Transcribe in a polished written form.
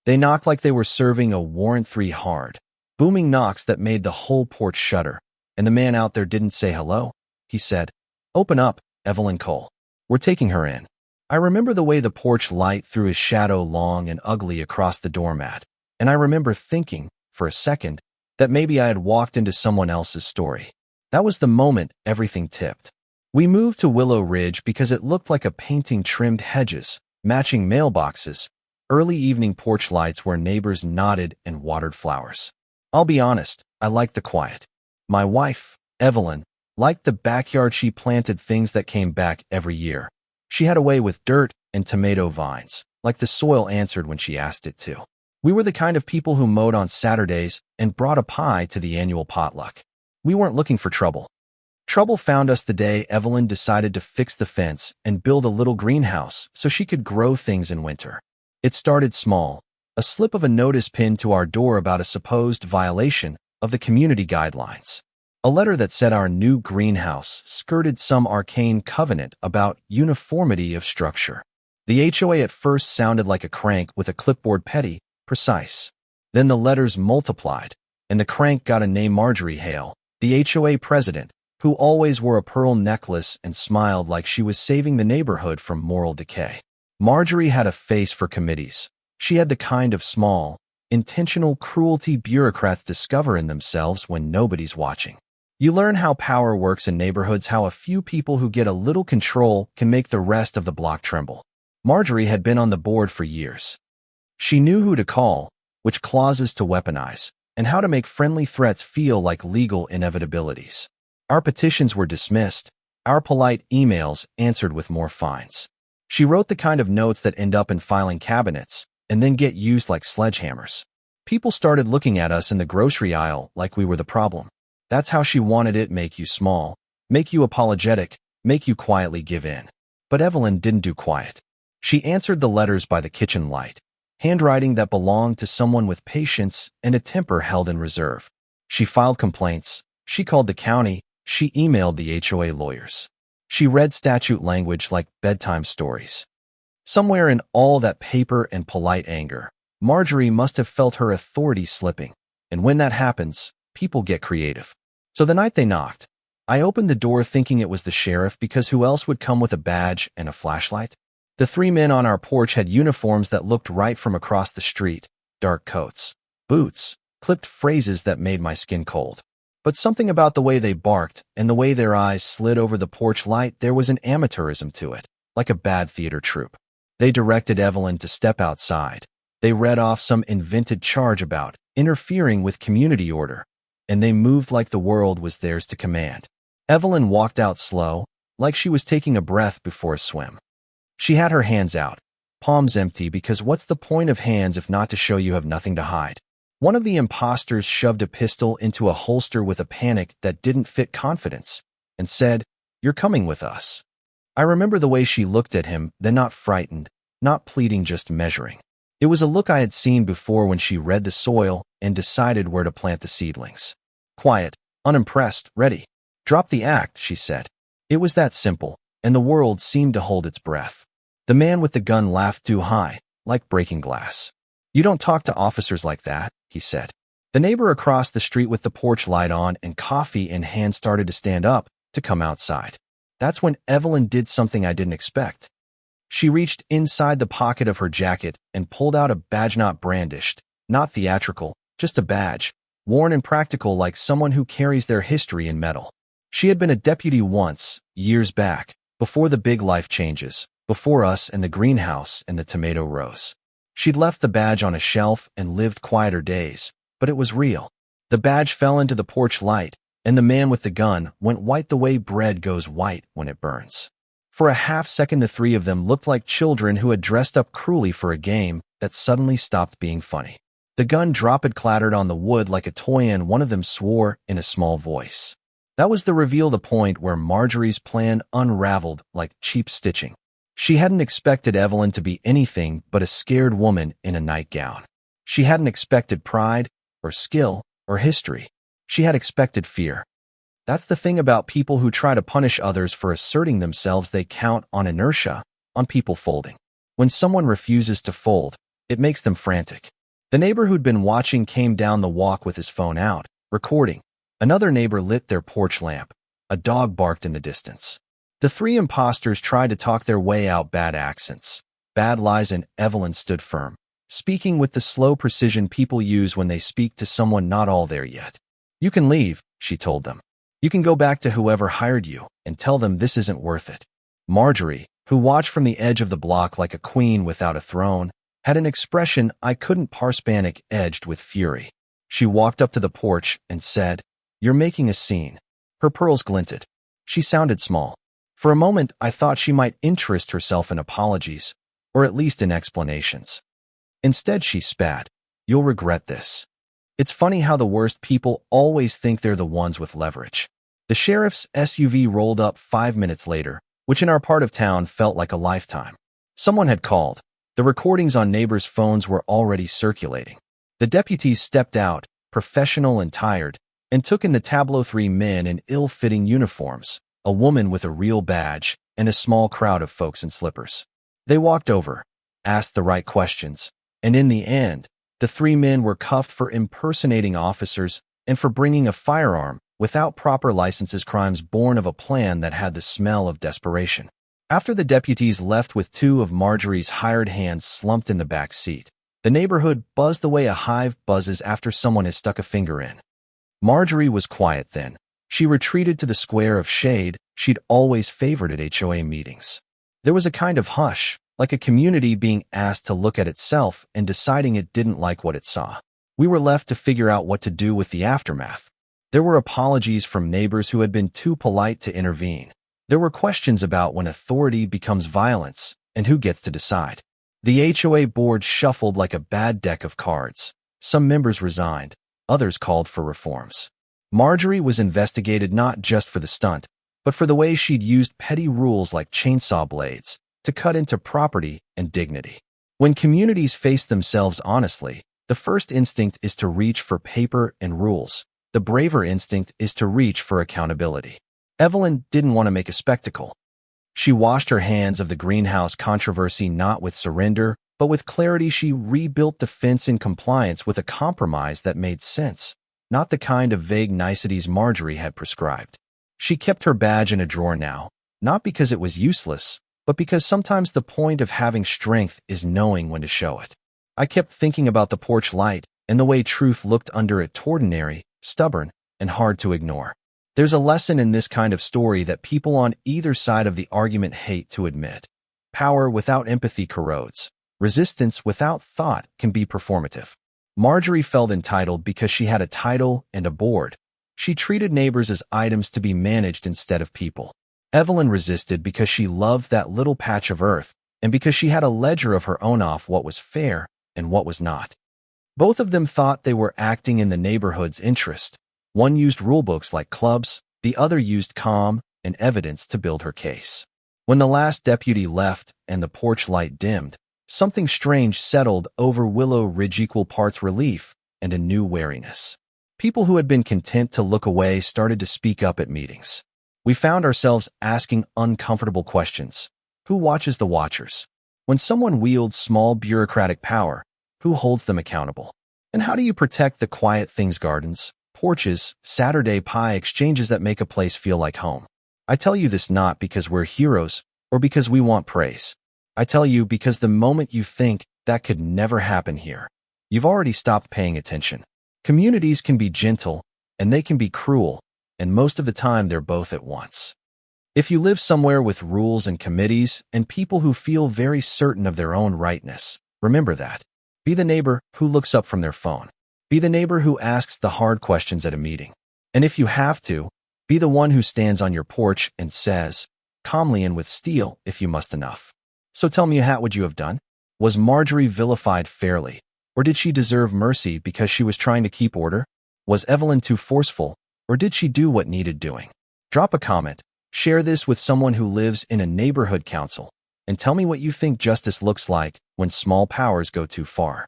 They knocked like they were serving a Warrant 3 hard. Booming knocks that made the whole porch shudder. And the man out there didn't say hello. He said, "Open up, Evelyn Cole. We're taking her in." I remember the way the porch light threw his shadow long and ugly across the doormat. And I remember thinking, for a second, that maybe I had walked into someone else's story. That was the moment everything tipped. We moved to Willow Ridge because it looked like a painting, trimmed hedges, matching mailboxes, early evening porch lights where neighbors nodded and watered flowers. I'll be honest, I liked the quiet. My wife, Evelyn, liked the backyard. She planted things that came back every year. She had a way with dirt and tomato vines, like the soil answered when she asked it to. We were the kind of people who mowed on Saturdays and brought a pie to the annual potluck. We weren't looking for trouble. Trouble found us the day Evelyn decided to fix the fence and build a little greenhouse so she could grow things in winter. It started small, a slip of a notice pinned to our door about a supposed violation of the community guidelines. A letter that said our new greenhouse skirted some arcane covenant about uniformity of structure. The HOA at first sounded like a crank with a clipboard, petty, precise. Then the letters multiplied, and the crank got a name: Marjorie Hale, the HOA president, who always wore a pearl necklace and smiled like she was saving the neighborhood from moral decay. Marjorie had a face for committees. She had the kind of small, intentional cruelty bureaucrats discover in themselves when nobody's watching. You learn how power works in neighborhoods, how a few people who get a little control can make the rest of the block tremble. Marjorie had been on the board for years. She knew who to call, which clauses to weaponize, and how to make friendly threats feel like legal inevitabilities. Our petitions were dismissed, our polite emails answered with more fines. She wrote the kind of notes that end up in filing cabinets and then get used like sledgehammers. People started looking at us in the grocery aisle like we were the problem. That's how she wanted it: make you small, make you apologetic, make you quietly give in. But Evelyn didn't do quiet. She answered the letters by the kitchen light, handwriting that belonged to someone with patience and a temper held in reserve. She filed complaints, she called the county, she emailed the HOA lawyers. She read statute language like bedtime stories. Somewhere in all that paper and polite anger, Marjorie must have felt her authority slipping. And when that happens, people get creative. So the night they knocked, I opened the door thinking it was the sheriff, because who else would come with a badge and a flashlight? The three men on our porch had uniforms that looked right from across the street: dark coats, boots, clipped phrases that made my skin cold. But something about the way they barked and the way their eyes slid over the porch light, there was an amateurism to it, like a bad theater troupe. They directed Evelyn to step outside. They read off some invented charge about interfering with community order, and they moved like the world was theirs to command. Evelyn walked out slow, like she was taking a breath before a swim. She had her hands out, palms empty, because what's the point of hands if not to show you have nothing to hide? One of the imposters shoved a pistol into a holster with a panic that didn't fit confidence and said, "You're coming with us." I remember the way she looked at him, then not frightened, not pleading, just measuring. It was a look I had seen before when she read the soil and decided where to plant the seedlings. Quiet, unimpressed, ready. "Drop the act," she said. It was that simple, and the world seemed to hold its breath. The man with the gun laughed too high, like breaking glass. "You don't talk to officers like that," he said. The neighbor across the street with the porch light on and coffee in hand started to stand up, to come outside. That's when Evelyn did something I didn't expect. She reached inside the pocket of her jacket and pulled out a badge, not brandished, not theatrical, just a badge, worn and practical, like someone who carries their history in metal. She had been a deputy once, years back, before the big life changes, before us and the greenhouse and the tomato rows. She'd left the badge on a shelf and lived quieter days, but it was real. The badge fell into the porch light, and the man with the gun went white the way bread goes white when it burns. For a half second, the three of them looked like children who had dressed up cruelly for a game that suddenly stopped being funny. The gun drop had clattered on the wood like a toy, and one of them swore in a small voice. That was the reveal, the point where Marjorie's plan unraveled like cheap stitching. She hadn't expected Evelyn to be anything but a scared woman in a nightgown. She hadn't expected pride, or skill, or history. She had expected fear. That's the thing about people who try to punish others for asserting themselves. They count on inertia, on people folding. When someone refuses to fold, it makes them frantic. The neighbor who'd been watching came down the walk with his phone out, recording. Another neighbor lit their porch lamp. A dog barked in the distance. The three imposters tried to talk their way out bad accents. Bad lies, and Evelyn stood firm, speaking with the slow precision people use when they speak to someone not all there yet. You can leave, she told them. You can go back to whoever hired you and tell them this isn't worth it. Marjorie, who watched from the edge of the block like a queen without a throne, had an expression I couldn't parse, panic edged with fury. She walked up to the porch and said, "You're making a scene." Her pearls glinted. She sounded small. For a moment, I thought she might interest herself in apologies, or at least in explanations. Instead, she spat. "You'll regret this." It's funny how the worst people always think they're the ones with leverage. The sheriff's SUV rolled up 5 minutes later, which in our part of town felt like a lifetime. Someone had called. The recordings on neighbors' phones were already circulating. The deputies stepped out, professional and tired, and took in the tableau 3 men in ill-fitting uniforms, a woman with a real badge, and a small crowd of folks in slippers. They walked over, asked the right questions, and in the end, the 3 men were cuffed for impersonating officers and for bringing a firearm without proper licenses, crimes born of a plan that had the smell of desperation. After the deputies left with 2 of Marjorie's hired hands slumped in the back seat, the neighborhood buzzed the way a hive buzzes after someone has stuck a finger in. Marjorie was quiet then. She retreated to the square of shade she'd always favored at HOA meetings. There was a kind of hush, like a community being asked to look at itself and deciding it didn't like what it saw. We were left to figure out what to do with the aftermath. There were apologies from neighbors who had been too polite to intervene. There were questions about when authority becomes violence and who gets to decide. The HOA board shuffled like a bad deck of cards. Some members resigned, others called for reforms. Marjorie was investigated not just for the stunt, but for the way she'd used petty rules like chainsaw blades to cut into property and dignity. When communities face themselves honestly, the first instinct is to reach for paper and rules. The braver instinct is to reach for accountability. Evelyn didn't want to make a spectacle. She washed her hands of the greenhouse controversy not with surrender, but with clarity. She rebuilt the fence in compliance with a compromise that made sense, not the kind of vague niceties Marjorie had prescribed. She kept her badge in a drawer now, not because it was useless, but because sometimes the point of having strength is knowing when to show it. I kept thinking about the porch light and the way truth looked under it, ordinary, stubborn, and hard to ignore. There's a lesson in this kind of story that people on either side of the argument hate to admit. Power without empathy corrodes. Resistance without thought can be performative. Marjorie felt entitled because she had a title and a board. She treated neighbors as items to be managed instead of people. Evelyn resisted because she loved that little patch of earth and because she had a ledger of her own of what was fair and what was not. Both of them thought they were acting in the neighborhood's interest. One used rulebooks like clubs, the other used calm and evidence to build her case. When the last deputy left and the porch light dimmed, something strange settled over Willow Ridge, equal parts relief and a new wariness. People who had been content to look away started to speak up at meetings. We found ourselves asking uncomfortable questions. Who watches the watchers? When someone wields small bureaucratic power, who holds them accountable? And how do you protect the quiet things, gardens, porches, Saturday pie exchanges that make a place feel like home? I tell you this not because we're heroes or because we want praise. I tell you because the moment you think that could never happen here, you've already stopped paying attention. Communities can be gentle and they can be cruel, and most of the time they're both at once. If you live somewhere with rules and committees and people who feel very certain of their own rightness, remember that. Be the neighbor who looks up from their phone. Be the neighbor who asks the hard questions at a meeting. And if you have to, be the one who stands on your porch and says, calmly and with steel, if you must enough. So tell me, what would you have done? Was Marjorie vilified fairly? Or did she deserve mercy because she was trying to keep order? Was Evelyn too forceful? Or did she do what needed doing? Drop a comment, share this with someone who lives in a neighborhood council, and tell me what you think justice looks like when small powers go too far.